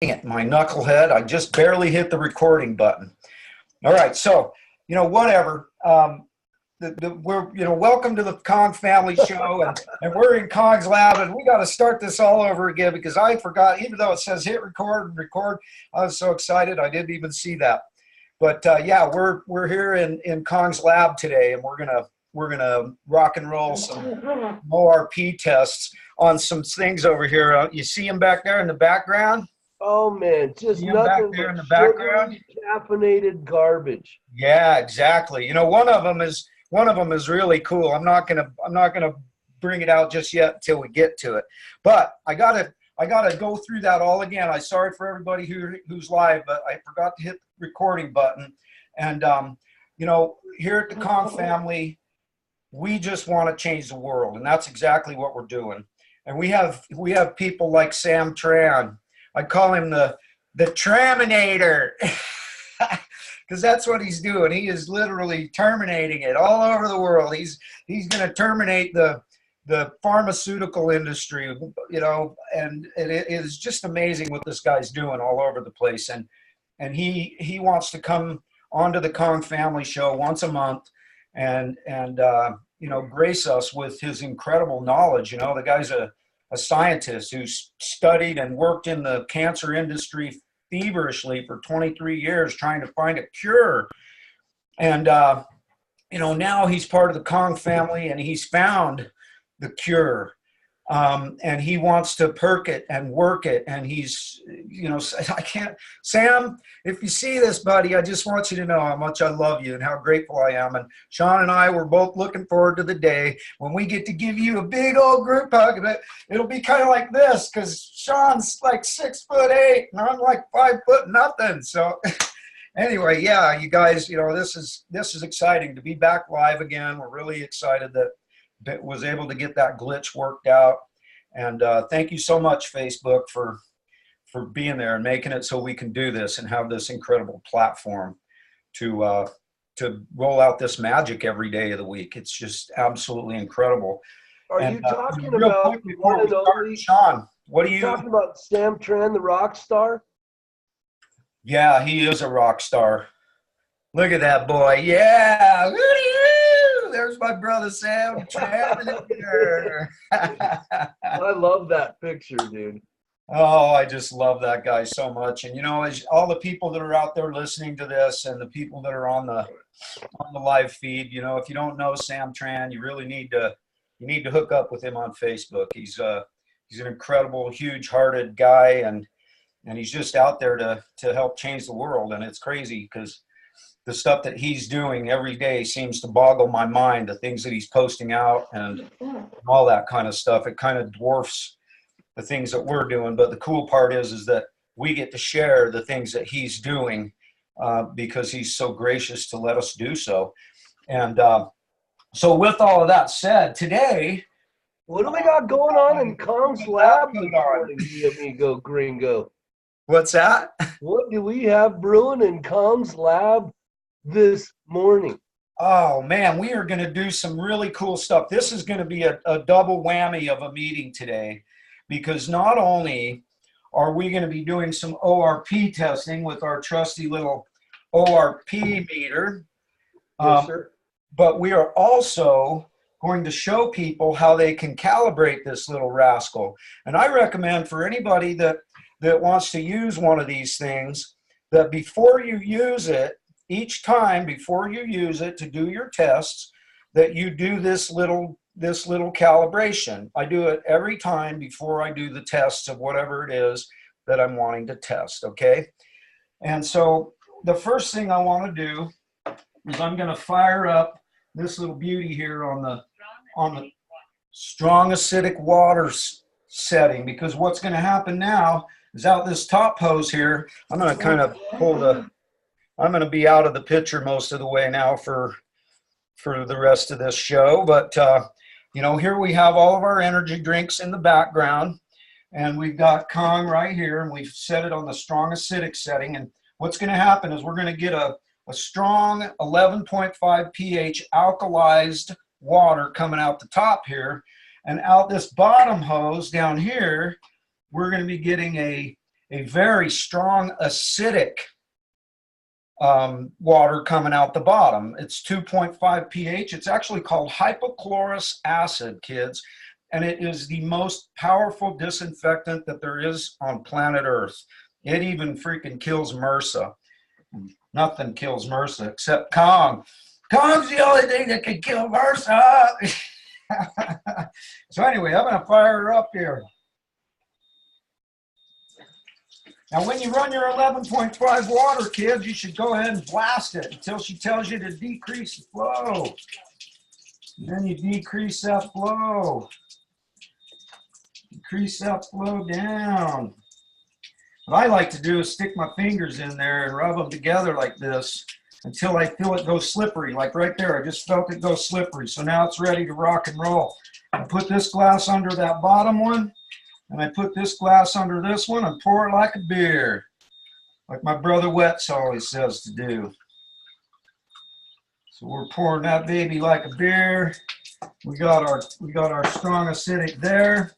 it, my knucklehead. I just barely hit the recording button. All right, so, whatever. We're, welcome to the Kong Family Show, and we're in Kong's lab, and we got to start this all over again because I forgot, even though it says hit record and record, I was so excited I didn't even see that. But yeah, we're here in Kong's lab today, and we're gonna rock and roll some ORP tests on some things over here. You see them back there in the background? Oh man, just nothing there in but the background. caffeinated garbage. Yeah, exactly. One of them is really cool. I'm not gonna bring it out just yet until we get to it. But I gotta go through that all again. I'm sorry for everybody who's live, but I forgot to hit the recording button. And here at the Kong family, we just want to change the world, and that's exactly what we're doing. And we have people like Sam Tran. I call him the Traminator because that's what he's doing. He is literally terminating it all over the world. He's going to terminate the pharmaceutical industry, and it is just amazing what this guy's doing all over the place. And he wants to come onto the Kong Family Show once a month and grace us with his incredible knowledge. The guy's a scientist who's studied and worked in the cancer industry feverishly for 23 years trying to find a cure. And, now he's part of the Kong family and he's found the cure. And he wants to perk it and work it. And he's, Sam, if you see this, buddy, I just want you to know how much I love you and how grateful I am. And Sean and I were both looking forward to the day when we get to give you a big old group hug. It'll be kind of like this because Sean's like 6'8" and I'm like 5 foot nothing. So anyway, yeah, you guys, this is exciting to be back live again. We're really excited that was able to get that glitch worked out. And thank you so much, Facebook, for being there and making it so we can do this and have this incredible platform to roll out this magic every day of the week. It's just absolutely incredible. Are you talking about one and only Sean? What are you talking about? Sam Tran, the rock star? Yeah, he is a rock star. Look at that boy. Yeah. There's my brother Sam Tran. I love that picture, dude. Oh, I just love that guy so much. And as all the people that are out there listening to this and the people that are on the live feed, if you don't know Sam Tran, you really need to hook up with him on Facebook. He's an incredible, huge-hearted guy, and he's just out there to help change the world. And it's crazy because the stuff that he's doing every day seems to boggle my mind, the things that he's posting out and all that kind of stuff. It kind of dwarfs the things that we're doing. But the cool part is that we get to share the things that he's doing because he's so gracious to let us do so. And so with all of that said, today, what do we got going on in Kong's lab this morning, amigo gringo? What's that? What do we have brewing in Kong's lab this morning? Oh man, we are going to do some really cool stuff. This is going to be a double whammy of a meeting today, because not only are we going to be doing some ORP testing with our trusty little ORP meter, yes, sir. But we are also going to show people how they can calibrate this little rascal. And I recommend for anybody that wants to use one of these things, that before you use it, each time before you use it to do your tests, that you do this little calibration. I do it every time before I do the tests of whatever it is that I'm wanting to test, okay? And so the first thing I want to do is I'm going to fire up this little beauty here on the strong acidic water setting, because what's going to happen now is out this top hose here, I'm going to kind of I'm going to be out of the picture most of the way now for the rest of this show. But, here we have all of our energy drinks in the background, and we've got Kong right here, and we've set it on the strong acidic setting. And what's going to happen is we're going to get a strong 11.5 pH alkalized water coming out the top here, and out this bottom hose down here, we're going to be getting a a very strong acidic water coming out the bottom. It's 2.5 pH. It's actually called hypochlorous acid, kids, and it is the most powerful disinfectant that there is on planet Earth. It even freaking kills MRSA. Nothing kills MRSA except Kong. Kong's the only thing that can kill MRSA. So anyway, I'm going to fire her up here. Now, when you run your 11.5 water, kids, you should go ahead and blast it until she tells you to decrease the flow. And then you decrease that flow. Decrease that flow down. What I like to do is stick my fingers in there and rub them together like this until I feel it go slippery, like right there. I just felt it go slippery. So now it's ready to rock and roll. I put this glass under that bottom one, and I put this glass under this one and pour it like a beer, like my brother Wetz always says to do. So we're pouring that baby like a beer. We got our strong acidic there.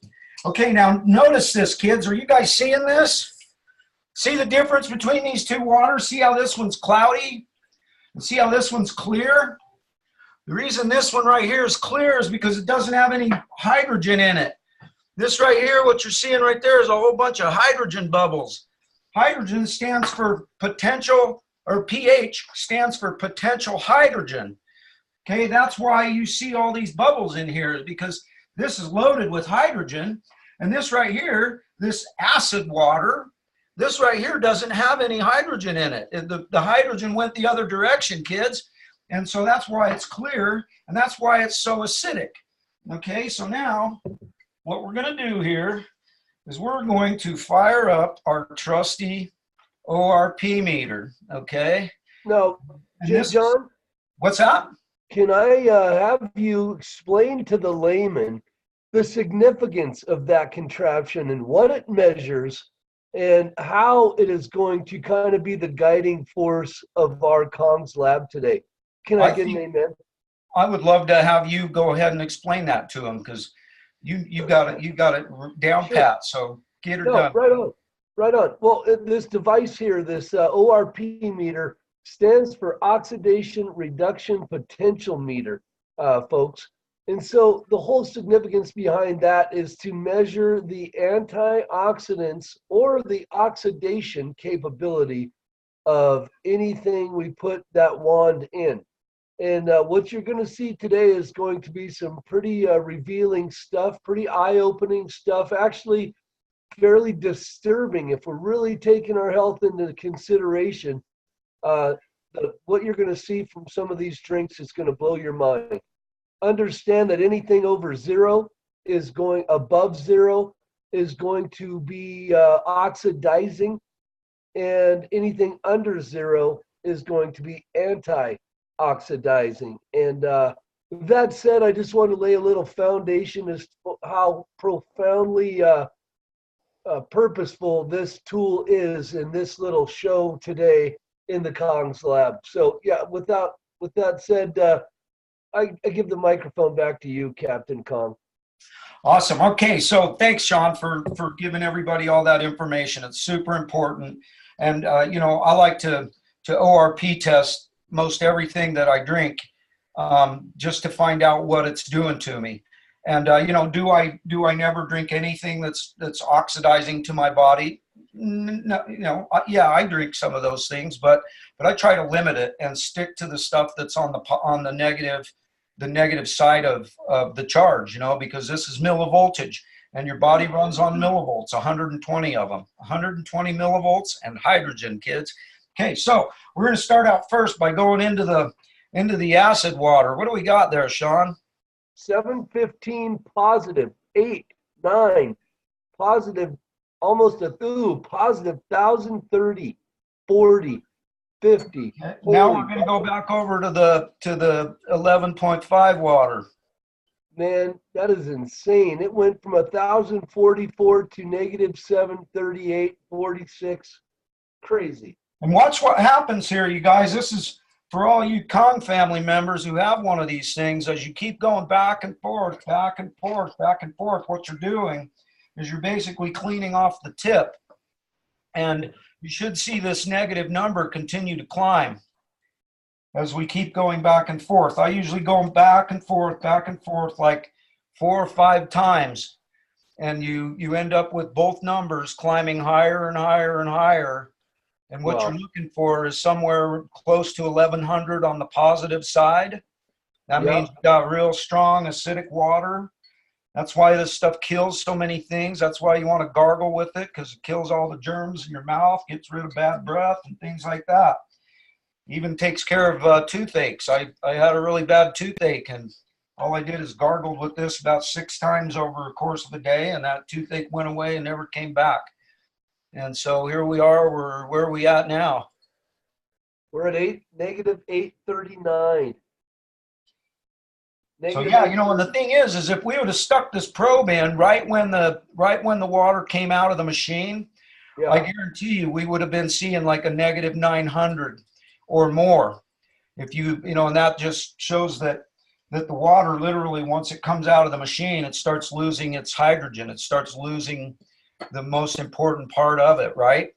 Okay, now notice this, kids. Are you guys seeing this? See the difference between these two waters? See how this one's cloudy? And see how this one's clear? The reason this one right here is clear is because it doesn't have any hydrogen in it. This right here, what you're seeing right there is a whole bunch of hydrogen bubbles. Hydrogen stands for potential, or pH stands for potential hydrogen. Okay, that's why you see all these bubbles in here, because this is loaded with hydrogen. And this right here, this acid water, this right here doesn't have any hydrogen in it. The hydrogen went the other direction, kids. And so that's why it's clear, and that's why it's so acidic. Okay, so now what we're going to do here is we're going to fire up our trusty ORP meter, okay? No, John? What's that? Can I have you explain to the layman the significance of that contraption and what it measures and how it is going to kind of be the guiding force of our comms lab today? Can I get an amen? I would love to have you go ahead and explain that to him, because you got it down pat. So get her done. Right on. Well, this device here, this ORP meter, stands for Oxidation Reduction Potential Meter, folks. And so the whole significance behind that is to measure the antioxidants or the oxidation capability of anything we put that wand in. And what you're going to see today is going to be some pretty revealing stuff, pretty eye-opening stuff, actually fairly disturbing if we're really taking our health into consideration. What you're going to see from some of these drinks is going to blow your mind. Understand that anything over zero is going, above zero is going to be oxidizing, and anything under zero is going to be anti-oxidizing. And with that said, I just want to lay a little foundation as to how profoundly purposeful this tool is in this little show today in the Kong's lab. So yeah, with that said, I give the microphone back to you, Captain Kong. Awesome. Okay, so thanks, Sean, for giving everybody all that information. It's super important. And you know, I like to ORP test most everything that I drink, just to find out what it's doing to me. And you know, do I never drink anything that's oxidizing to my body? No, you know, yeah, I drink some of those things, but I try to limit it and stick to the stuff that's on the negative side of the charge, you know, because this is millivoltage and your body runs on millivolts, 120 of them, 120 millivolts and hydrogen, kids. Okay, so we're going to start out first by going into the acid water. What do we got there, Sean? 715 positive, 8, 9 positive, almost a positive 1,030, 40, 50. Okay. Now we're going to go back over to the 11.5 water. Man, that is insane. It went from 1,044 to negative 738, 46. Crazy. And watch what happens here, you guys. This is for all you Kong family members who have one of these things. As you keep going back and forth, back and forth, back and forth, what you're doing is you're basically cleaning off the tip. And you should see this negative number continue to climb as we keep going back and forth. I usually go back and forth like 4 or 5 times. And you end up with both numbers climbing higher and higher and higher. And what you're looking for is somewhere close to 1100 on the positive side. That means you got real strong acidic water. That's why this stuff kills so many things. That's why you want to gargle with it, because it kills all the germs in your mouth, gets rid of bad breath and things like that. Even takes care of toothaches. I had a really bad toothache, and all I did is gargled with this about 6 times over the course of the day, and that toothache went away and never came back. And so here we are. Where are we at now? We're at negative 839. So yeah, you know, and the thing is if we would have stuck this probe in right when the water came out of the machine, I guarantee you we would have been seeing like a negative 900 or more. If you know, and that just shows that the water literally, once it comes out of the machine, it starts losing its hydrogen. It starts losing the most important part of it, right?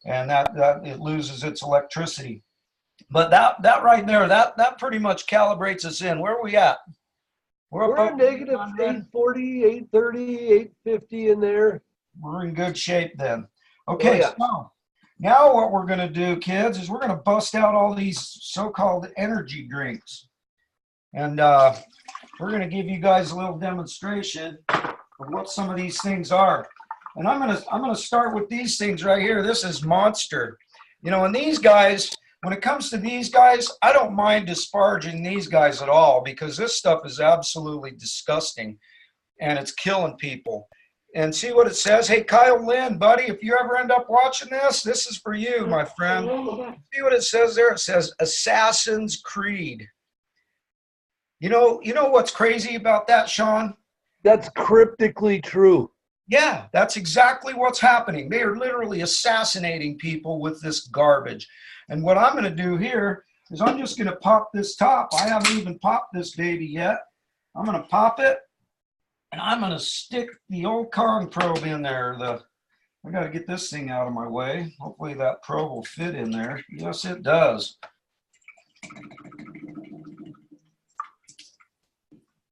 And that it loses its electricity. But that right there, that pretty much calibrates us in. Where are we at? We're at negative 840, 830, 850 in there. We're in good shape then. Okay, so now what we're going to do, kids, is we're going to bust out all these so-called energy drinks. And we're going to give you guys a little demonstration of what some of these things are. And I'm going to start with these things right here. This is Monster. You know, and these guys, when it comes to these guys, I don't mind disparaging these guys at all, because this stuff is absolutely disgusting and it's killing people. And see what it says? Hey, Kyle Lynn, buddy, if you ever end up watching this, this is for you, my friend. See what it says there? It says Assassin's Creed. You know what's crazy about that, Sean? That's cryptically true. Yeah, that's exactly what's happening. They are literally assassinating people with this garbage. And what I'm going to do here is I'm just going to pop this top. I haven't even popped this baby yet. I'm going to pop it, and I'm going to stick the old Kong probe in there. I got to get this thing out of my way. Hopefully that probe will fit in there. Yes, it does.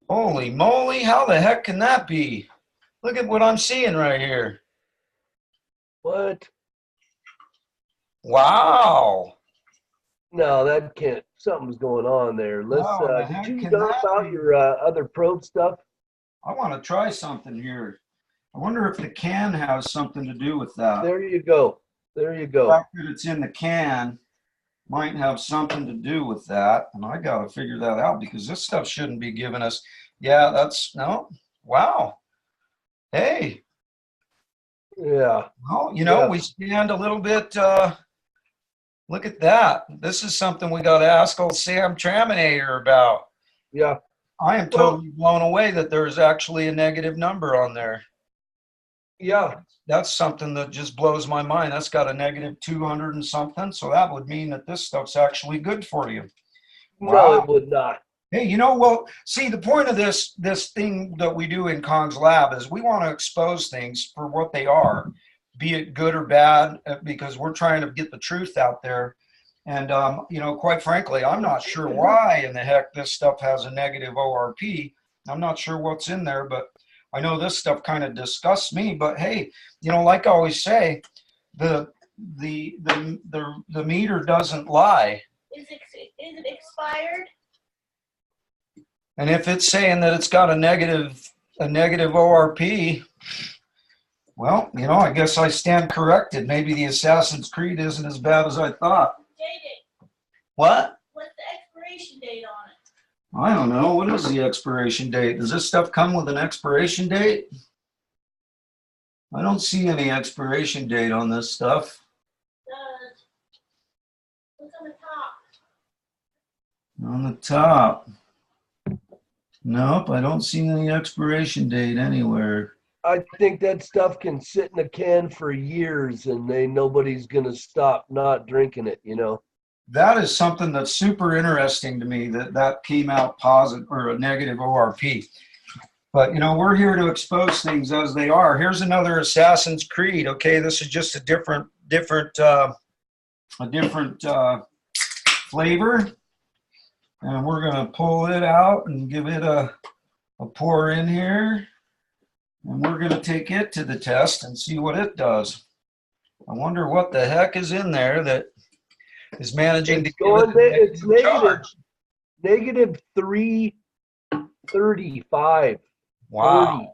Holy moly, how the heck can that be? Look at what I'm seeing right here. What? Wow. No, that can't. Something's going on there. Let's. Did you dump out your other probe stuff? I want to try something here. I wonder if the can has something to do with that. There you go. There you go. The fact that it's in the can might have something to do with that, and I got to figure that out, because this stuff shouldn't be giving us. Yeah, that's no. Wow. Hey. Yeah. Well, you know, we stand a little bit. Look at that. This is something we got to ask old Sam Traminator about. Yeah. I am totally blown away that there's actually a negative number on there. Yeah. That's something that just blows my mind. That's got a negative 200 and something. So that would mean that this stuff's actually good for you. Wow. No, it would not. Hey, you know, well, see, the point of this thing that we do in Kong's lab is we want to expose things for what they are, be it good or bad, because we're trying to get the truth out there. And, you know, quite frankly, I'm not sure why in the heck this stuff has a negative ORP. I'm not sure what's in there, but I know this stuff kind of disgusts me. But hey, you know, like I always say, the meter doesn't lie. Is it expired? And if it's saying that it's got a negative ORP, well, you know, I guess I stand corrected. Maybe the Assassin's Creed isn't as bad as I thought. What? What's the expiration date on it? I don't know. What is the expiration date? Does this stuff come with an expiration date? I don't see any expiration date on this stuff. What's on the top? On the top. Nope, I don't see any expiration date anywhere. I think that stuff can sit in a can for years and nobody's going to stop not drinking it, you know. That is something that's super interesting to me, that came out positive or a negative ORP. But, you know, we're here to expose things as they are. Here's another Assassin's Creed. Okay, this is just a different different flavor, and we're gonna pull it out and give it a pour in here, and we're gonna take it to the test and see what it does. I wonder what the heck is in there that is managing to give it it's negative negative 335. Wow. 40.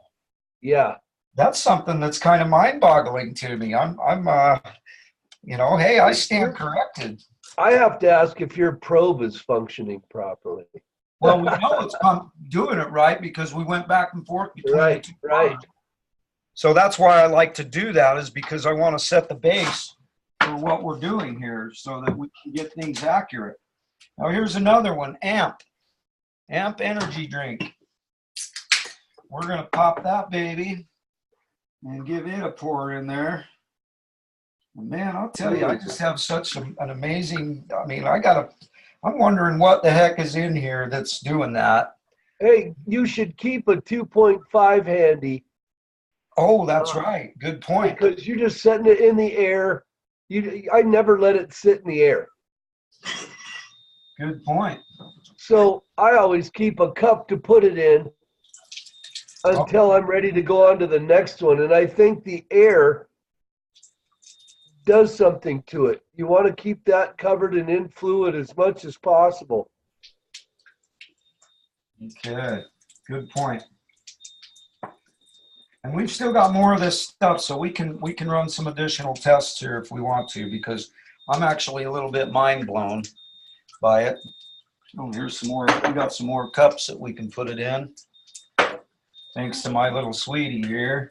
Yeah. That's something that's kind of mind-boggling to me. I'm you know, hey, I stand corrected. I have to ask if your probe is functioning properly. Well, we know it's doing it right because we went back and forth between the two. Right. So that's why I like to do that, is because I want to set the base for what we're doing here so that we can get things accurate. Now here's another one, AMP energy drink. We're going to pop that baby and give it a pour in there. And man, I'll tell you, I just have such an amazing, I mean, I'm wondering what the heck is in here that's doing that. Hey, you should keep a 2.5 handy. Oh, that's right. Good point. Because you're just setting it in the air. I never let it sit in the air. Good point. So I always keep a cup to put it in until I'm ready to go on to the next one. And I think the air does something to it. You want to keep that covered and in fluid as much as possible. Okay, good point. And we've still got more of this stuff, so we can run some additional tests here if we want to, because I'm actually a little bit mind blown by it. Oh, here's some more. We got some more cups that we can put it in, thanks to my little sweetie here.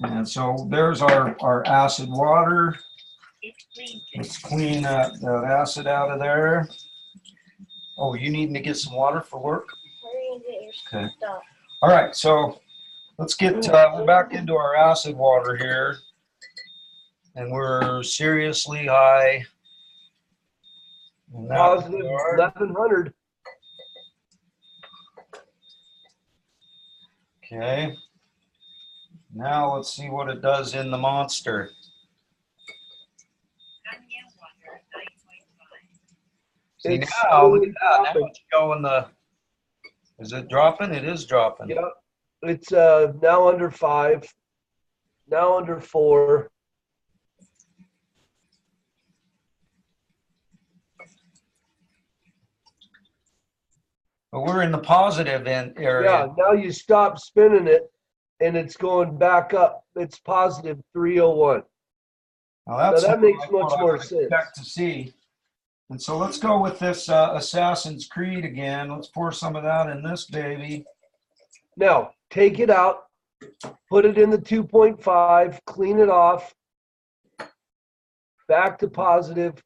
And so there's our acid water. Let's clean that acid out of there. Oh, you needing to get some water for work? Okay. All right, so let's get we're back into our acid water here, and we're seriously high. Positive 1100. Okay. Now let's see what it does in the monster. See, now, look at that. Now it's showing the. Is it dropping? It is dropping. Yeah, it's now under 5, now under 4. But we're in the positive end area. Yeah, now you stop spinning it, and it's going back up. It's positive 301. Now that makes much more sense. Expect to see. And so let's go with this Assassin's Creed again. Let's pour some of that in this baby. Now, take it out, put it in the 2.5, clean it off, back to positive.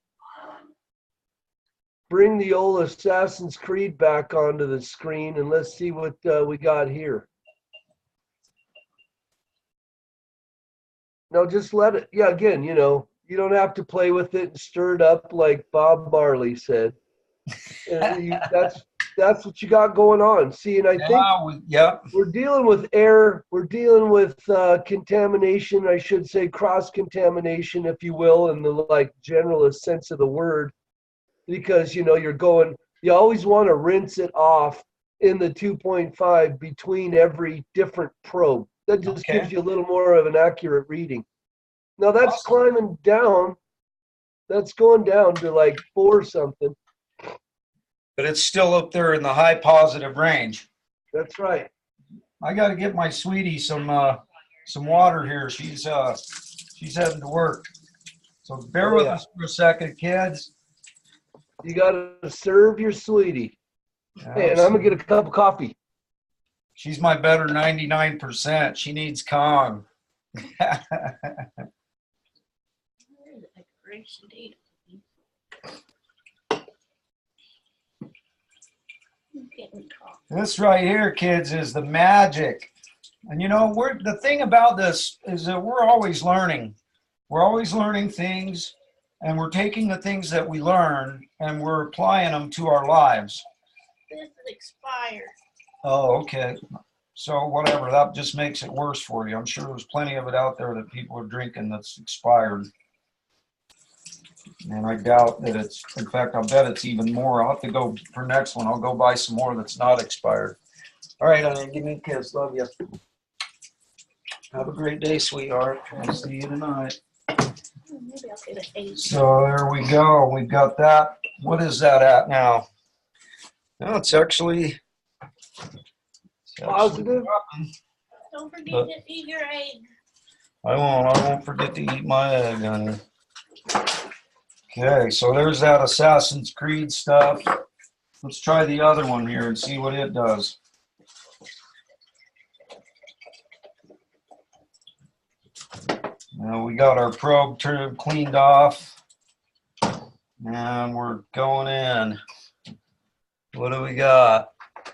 Bring the old Assassin's Creed back onto the screen, and let's see what we got here. No, just let it, yeah, again, you know, you don't have to play with it and stir it up like Bob Marley said. That's what you got going on. See, and I think we're dealing with air, we're dealing with contamination, I should say cross-contamination, if you will, in the like generalist sense of the word, because, you know, you always want to rinse it off in the 2.5 between every different probe. That just gives you a little more of an accurate reading. Now that's climbing down. That's going down to like 4 something. But it's still up there in the high positive range. That's right. I got to get my sweetie some water here. She's heading to work. So bear with us for a second, kids. You got to serve your sweetie. Hey, and I'm going to get a cup of coffee. She's my better 99%. She needs calm. This right here, kids, is the magic. And you know, the thing about this is that we're always learning. We're always learning things, and we're taking the things that we learn and we're applying them to our lives. This is expired. Oh, okay. So whatever, that just makes it worse for you. I'm sure there's plenty of it out there that people are drinking that's expired. And I doubt that it's, in fact, I'll bet it's even more. I'll have to go for next one. I'll go buy some more that's not expired. All right, honey, give me a kiss. Love you. Have a great day, sweetheart. I'll see you tonight. Maybe I'll get an 8. So there we go. We've got that. What is that at now? No, it's actually Positive. Don't forget to eat your egg. I won't forget to eat my egg, honey. Okay, so there's that Assassin's Creed stuff. Let's try the other one here and see what it does. Now we got our probe cleaned off, and we're going in. What do we got?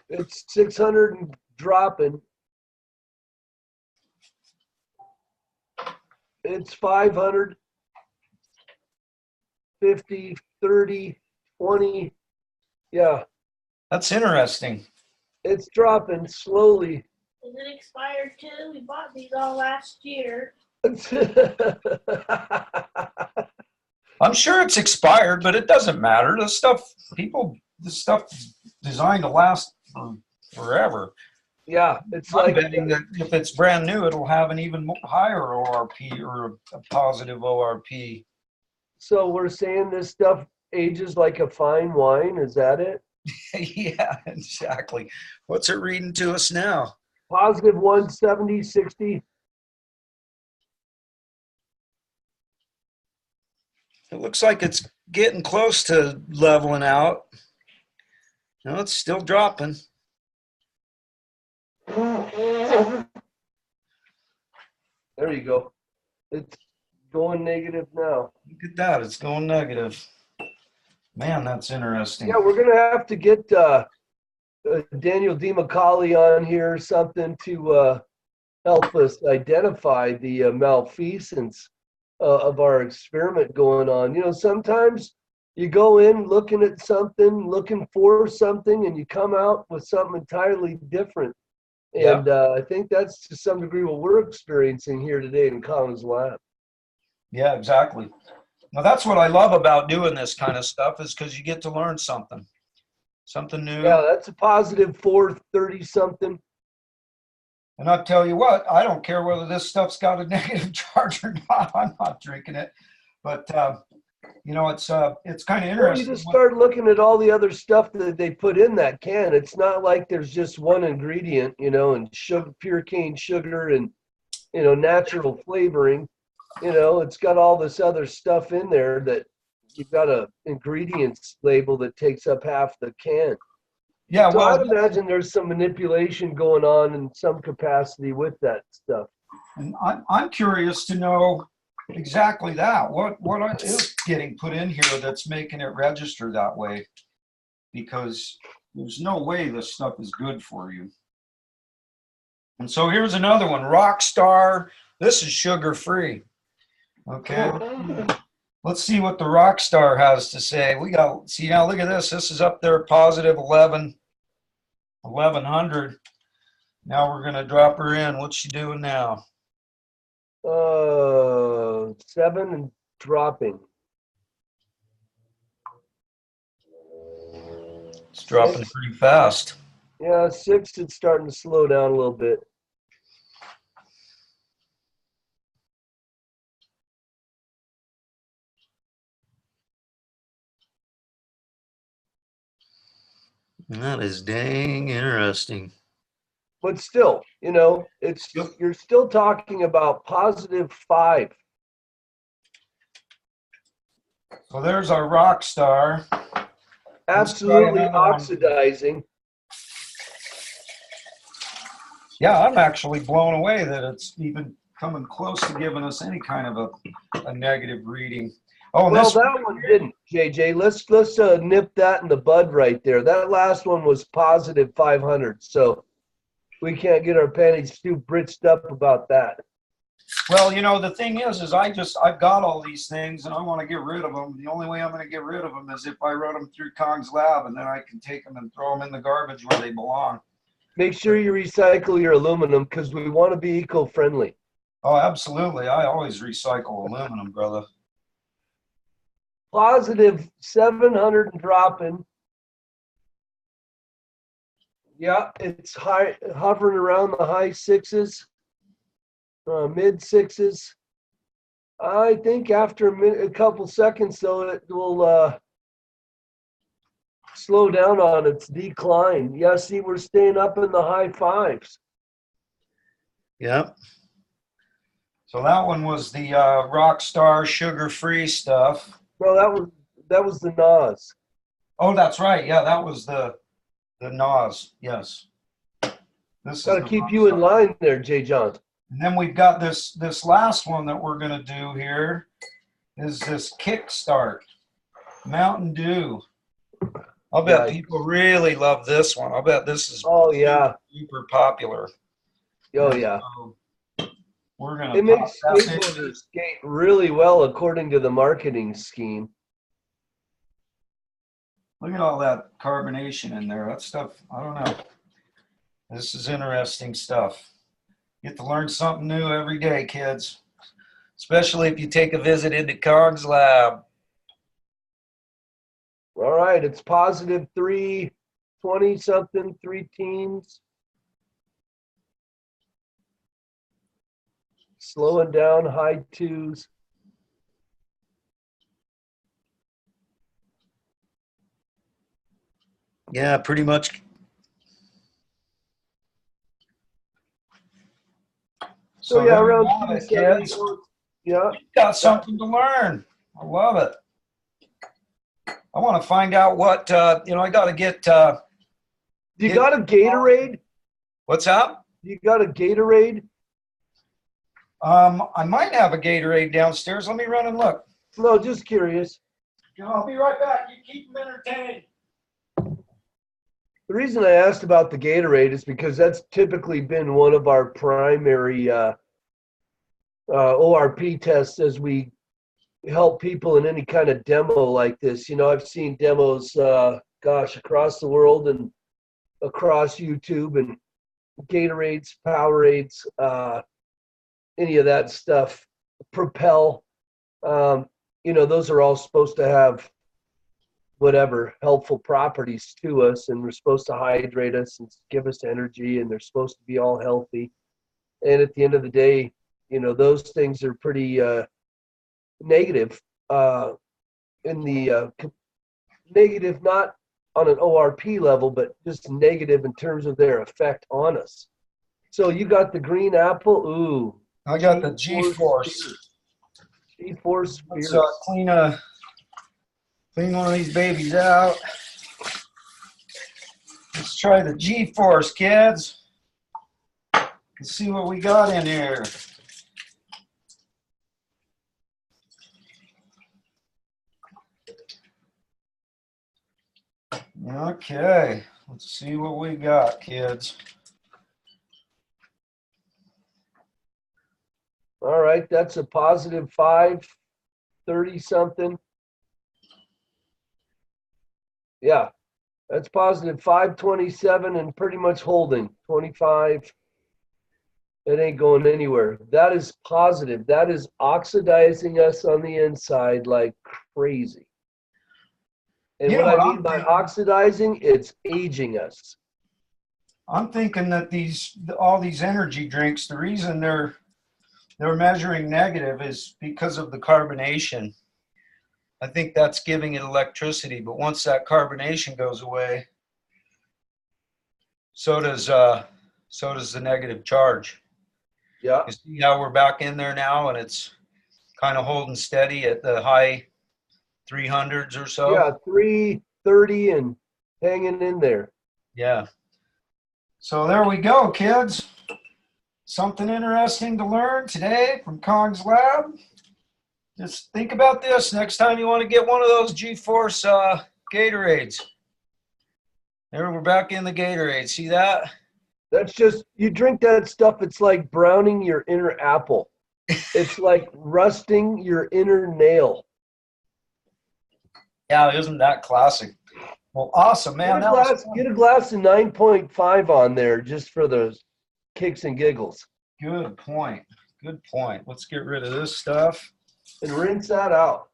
It's 600 and dropping. It's 500, 50, 30, 20. Yeah, That's interesting. it's dropping slowly. Is it expired too? We bought these all last year. I'm sure it's expired, but it doesn't matter. This stuff is designed to last forever. Yeah, it's I'm like betting that if it's brand new, it'll have an even higher ORP or a positive ORP. so we're saying this stuff ages like a fine wine. Is that it? Yeah, exactly. What's it reading to us now? Positive 170, 60. It looks like it's getting close to leveling out. No, it's still dropping. There you go. It's going negative now. Look at that. It's going negative. Man, that's interesting. Yeah, we're gonna have to get Daniel DiMacaulay on here or something to help us identify the malfeasance of our experiment going on. You know, sometimes you go in looking at something, looking for something, and you come out with something entirely different. And I think that's to some degree what we're experiencing here today in Colin's lab. Yeah, exactly. Now, that's what I love about doing this kind of stuff is because you get to learn something new. Yeah, that's a positive 430 something. And I'll tell you what, I don't care whether this stuff's got a negative charge or not. I'm not drinking it. But, you know, it's kind of Well, interesting. you just start looking at all the other stuff that they put in that can. It's not like there's just one ingredient, you know, and sugar, pure cane sugar and, you know, natural flavoring. You know, it's got all this other stuff in there that you've got a ingredients label that takes up half the can. Yeah, So well, I'd imagine there's some manipulation going on in some capacity with that stuff. and I'm curious to know exactly that. What is getting put in here that's making it register that way? Because there's no way this stuff is good for you. And so here's another one, Rockstar. This is sugar-free. Okay. Let's see what the Rockstar has to say. We got, see now, look at this. This is up there, positive 1100. Now we're going to drop her in. What's she doing now? 7 and dropping. It's dropping pretty fast. Yeah, 6, it's starting to slow down a little bit. That is dang interesting. But still, you know, it's you're still talking about positive 5. So there's our Rockstar. Absolutely oxidizing. Yeah, I'm actually blown away that it's even coming close to giving us any kind of a negative reading. Oh, Well, this that one didn't, JJ. Let's nip that in the bud right there. That last one was positive 500, so we can't get our panties too britched up about that. Well, you know, the thing is I've got all these things and I want to get rid of them. The only way I'm going to get rid of them is if I run them through Kong's lab and then I can take them and throw them in the garbage where they belong. Make sure you recycle your aluminum because we want to be eco-friendly. Oh, absolutely. I always recycle aluminum, brother. Positive 700 and dropping. Yeah, it's high, hovering around the high sixes, mid sixes. I think after a couple seconds, though, it will slow down on its decline. Yeah, see, we're staying up in the high fives. Yep. So that one was the Rockstar sugar-free stuff. No, that was the NOS. Oh, that's right. Yeah, that was the NOS. Yes. This Got is to the keep you in Rockstar. line there, Jay John. And then we've got this last one that we're going to do here is this Kickstart Mountain Dew. I'll bet people really love this one. I'll bet this is super popular. Oh yeah. So we're gonna. It makes skateboarders skate really well according to the marketing scheme. Look at all that carbonation in there. That stuff, I don't know. This is interesting stuff. You get to learn something new every day, kids. Especially if you take a visit into Cog's lab. All right, it's positive 320 something, 3 teens. Slowing down, high twos. Yeah, pretty much. So yeah, around it, kids. Yeah. You've got something to learn. I love it. I want to find out what, I got to get. You got a Gatorade? What's up? You got a Gatorade? I might have a Gatorade downstairs. Let me run and look. No, just curious. I'll be right back. You keep them entertained. The reason I asked about the Gatorade is because that's typically been one of our primary ORP tests as we help people in any kind of demo like this. I've seen demos, across the world and across YouTube, and Gatorades, Powerades, any of that stuff, Propel. Those are all supposed to have whatever helpful properties to us, and we're supposed to hydrate us and give us energy, and they're supposed to be all healthy. And at the end of the day, those things are pretty negative, in the negative, not on an ORP level, but just negative in terms of their effect on us. So you got the green apple. Ooh. I got the G-Force. G-Force. Let's clean one of these babies out. Let's try the G-Force, kids. Let's see what we got in here. Okay, let's see what we got, kids. All right, that's a positive 530 something. Yeah, that's positive 527 and pretty much holding 25. It ain't going anywhere. That is positive. That is oxidizing us on the inside like crazy. And what I mean by oxidizing, it's aging us. I'm thinking that all these energy drinks, the reason they're measuring negative is because of the carbonation. I think that's giving it electricity, but once that carbonation goes away, so does the negative charge. Yeah. You see how we're back in there now, and it's kind of holding steady at the high 300s or so. Yeah, 330 and hanging in there. Yeah. So there we go, kids. Something interesting to learn today from Cog's Lab. Just think about this next time you want to get one of those G-Force Gatorades. There, we're back in the Gatorade. See that? That's just, you drink that stuff, it's like browning your inner apple. It's like rusting your inner nail. Yeah, isn't that classic? Well, awesome, man. Get a glass of 9.5 on there just for the kicks and giggles. Good point. Good point. Let's get rid of this stuff. And rinse that out.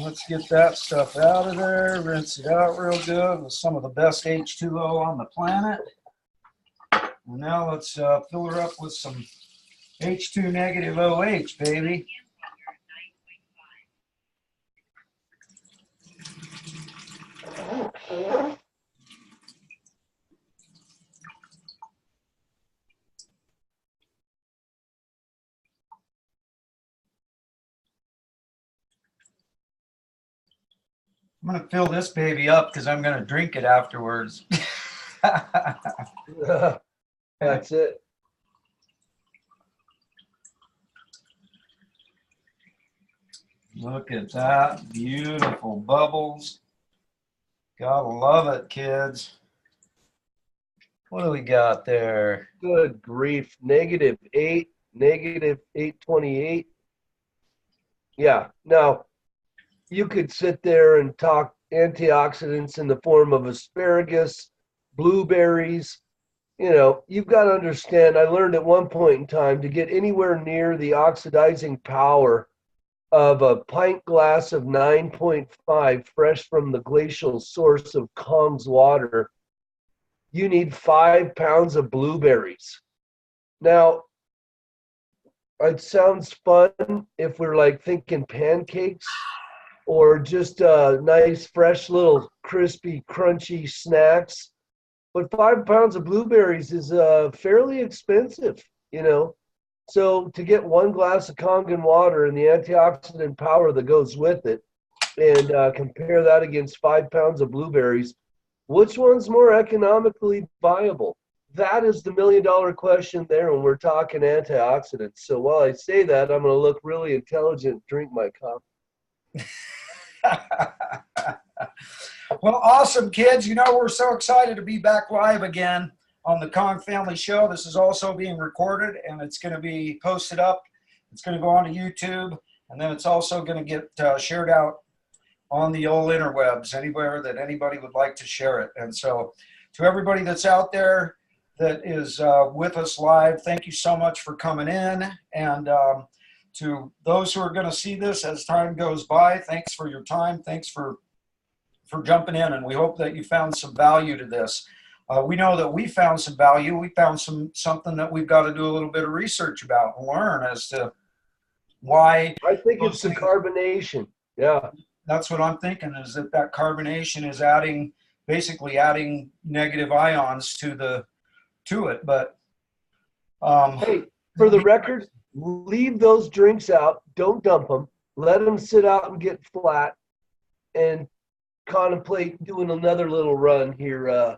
Let's get that stuff out of there. Rinse it out real good with some of the best H2O on the planet. And now let's fill her up with some H2 negative OH, baby. I'm going to fill this baby up because I'm going to drink it afterwards. That's it. Look at that. Beautiful bubbles. Gotta love it, kids. What do we got there? Good grief. -8, -828. Yeah. Now, you could sit there and talk antioxidants in the form of asparagus, blueberries. You know, you've got to understand, I learned at one point in time to get anywhere near the oxidizing power of a pint glass of 9.5 fresh from the glacial source of Kong's water, you need 5 pounds of blueberries. Now, it sounds fun if we're like thinking pancakes or just nice, fresh, little crispy, crunchy snacks. But 5 pounds of blueberries is fairly expensive, you know. So to get 1 glass of Kangen water and the antioxidant power that goes with it, and compare that against 5 pounds of blueberries, which one's more economically viable? That is the $1 million question there when we're talking antioxidants. So while I say that, I'm going to look really intelligent, drink my coffee. Well, awesome, kids. You know, we're so excited to be back live again on the Kong Family Show. This is also being recorded, and it's going to be posted up. It's going to go onto YouTube, and then it's also going to get shared out on the old interwebs, anywhere that anybody would like to share it. And so to everybody that's out there that is with us live, thank you so much for coming in. And to those who are going to see this as time goes by, thanks for your time. Thanks for jumping in, and we hope that you found some value to this. We know that we found some value. We found something that we've got to do a little bit of research about and learn as to why. I think it's the carbonation. Yeah. That's what I'm thinking, is that carbonation is basically adding negative ions to it. But hey, for the record, leave those drinks out. Don't dump them. Let them sit out and get flat, and contemplate doing another little run here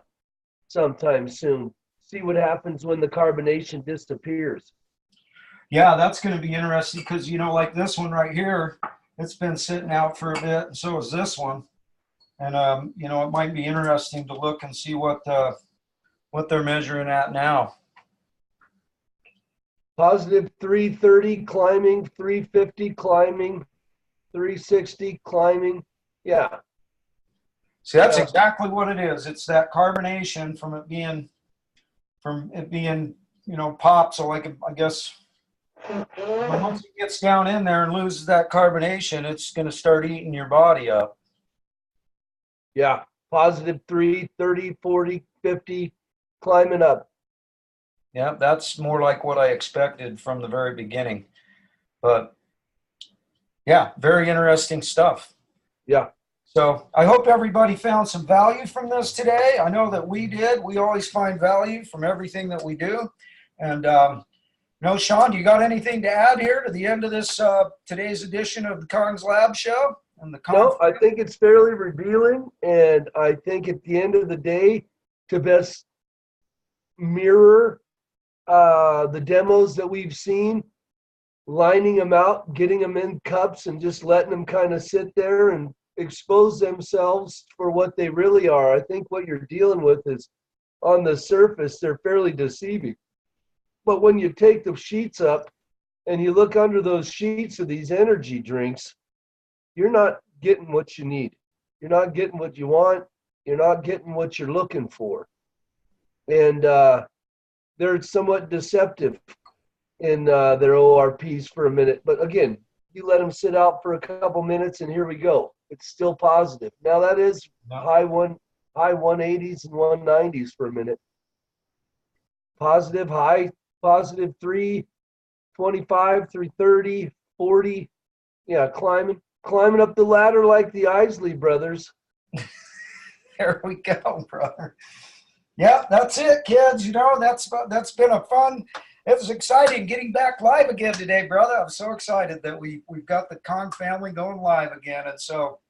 sometime soon. See what happens when the carbonation disappears. Yeah, that's going to be interesting because, you know, like this one right here, it's been sitting out for a bit, and so is this one. And, you know, it might be interesting to look and see what they're measuring at now. Positive 330 climbing, 350 climbing, 360 climbing. Yeah. See, that's exactly what it is. It's that carbonation from it being, you know, pop. So like, I guess once it gets down in there and loses that carbonation, it's going to start eating your body up. Yeah. Positive 3, 30, 40, 50, climbing up. Yeah, that's more like what I expected from the very beginning. But yeah, very interesting stuff. Yeah. So I hope everybody found some value from this today. I know that we did. We always find value from everything that we do. And no, Sean, do you got anything to add here to the end of this today's edition of the Kong's Lab Show? No, I think it's fairly revealing. And I think at the end of the day, to best mirror the demos that we've seen, lining them out, getting them in cups, and just letting them kind of sit there and expose themselves for what they really are. I think what you're dealing with is, on the surface, they're fairly deceiving. But when you take the sheets up and you look under those sheets of these energy drinks, you're not getting what you need. You're not getting what you want. You're not getting what you're looking for. And they're somewhat deceptive in their ORPs for a minute. But again, you let them sit out for a couple minutes and here we go. It's still positive. Now that is high 180s and 190s for a minute. Positive, high, positive 325, 330, 40. Yeah, climbing up the ladder like the Isley brothers. There we go, brother. Yeah, that's it, kids. You know, that's been a fun. It was exciting getting back live again today, brother. I'm so excited that we've got the Kong family going live again. And so,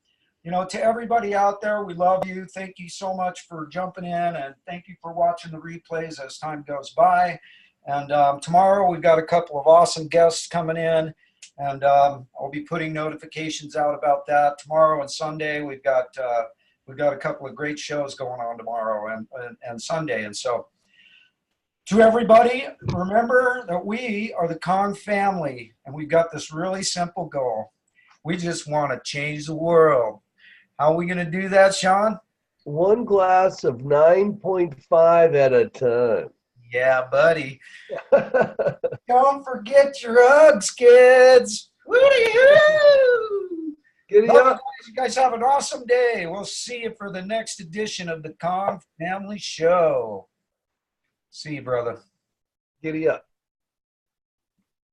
you know, to everybody out there, we love you. Thank you so much for jumping in, and thank you for watching the replays as time goes by. And tomorrow we've got a couple of awesome guests coming in, and I'll be putting notifications out about that tomorrow and Sunday. We've got a couple of great shows going on tomorrow and Sunday. And so to everybody, remember that we are the Kong family, and we've got this really simple goal. We just want to change the world. How are we going to do that, Sean? One glass of 9.5 at a time. Yeah, buddy. Don't forget your hugs, kids. HooDeeHooo! Giddy up. You guys have an awesome day. We'll see you for the next edition of the Kong Family Show. See you, brother. Giddy up.